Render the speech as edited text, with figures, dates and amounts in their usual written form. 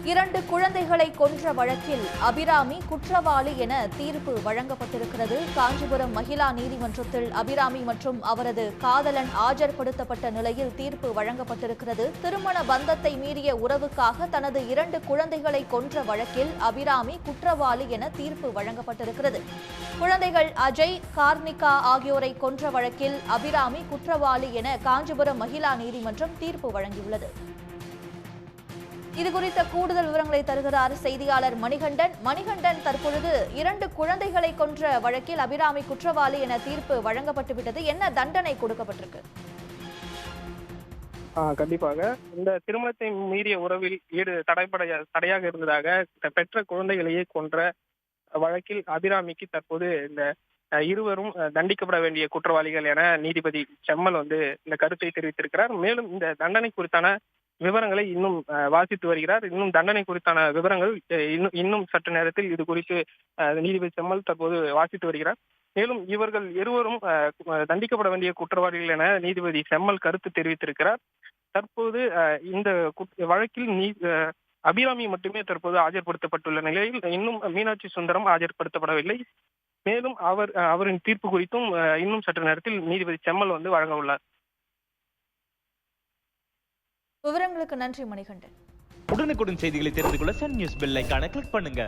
2 குழந்தைகளை கொன்ற வழக்கில் அபிராமி குற்றவாளி என தீர்ப்பு வழங்கப்பட்டிருக்கிறது. காஞ்சிபுரம் மகிழா நீதிமன்றத்தில் அபிராமி மற்றும் அவரது காதலன் ஆஜர்படுத்தப்பட்ட நிலையில் தீர்ப்பு வழங்கப்பட்டிருக்கிறது. திருமண பந்தத்தை மீறிய உறவுக்காக தனது 2 குழந்தைகளை கொன்ற வழக்கில் அபிராமி குற்றவாளி என தீர்ப்பு வழங்கப்பட்டிருக்கிறது. குழந்தைகள் அஜய், கார்னிகா ஆகியோரை கொன்ற வழக்கில் அபிராமி குற்றவாளி என காஞ்சிபுரம் மகிழா நீதிமன்றம் தீர்ப்பு வழங்கியுள்ளது. இதுகுறித்த கூடுதல் விவரங்களை தருகிறார் செய்தியாளர் மணிகண்டன். மணிகண்டன், தற்பொழுது 2 குழந்தைகளை கொன்ற வழக்கில் அபிராமி குற்றவாளி என தீர்ப்பு வழங்கப்பட்டுவிட்டது. என்ன தண்டனை கொடுக்கப்பட்டிருக்கு? கண்டிப்பாக இந்த திருமணத்தை மீறிய உறவில் தடையாக இருந்ததாக பெற்ற குழந்தைகளையே கொன்ற வழக்கில் அபிராமிக்கு தற்போது இந்த இருவரும் தண்டிக்கப்பட வேண்டிய குற்றவாளிகள் என நீதிபதி செம்மல் இந்த கருத்தை தெரிவித்திருக்கிறார். மேலும் இந்த தண்டனை குறித்தான விவரங்களை இன்னும் வாசித்து வருகிறார். இன்னும் தண்டனை குறித்தான விவரங்கள் இன்னும் சற்று நேரத்தில் இது குறித்து நீதிபதி செம்மல் தற்போது வாசித்து வருகிறார். மேலும் இவர்கள் இருவரும் தண்டிக்கப்பட வேண்டிய குற்றவாளிகள் என நீதிபதி செம்மல் கருத்து தெரிவித்திருக்கிறார். தற்போது இந்த வழக்கில் அபிராமி மட்டுமே தற்போது ஆஜர்படுத்தப்பட்டுள்ள நிலையில் இன்னும் மீனாட்சி சுந்தரம் ஆஜர்படுத்தப்படவில்லை. மேலும் அவரின் தீர்ப்பு குறித்தும் இன்னும் சற்று நேரத்தில் நீதிபதி செம்மல் வழங்க உள்ளார். விவரங்களுக்கு நன்றி மணிகண்டன். உடனுக்குடன் செய்திகளை தெரிந்து கொள்ள சன் நியூஸ் பெல் ஐகானை கிளிக் பண்ணுங்க.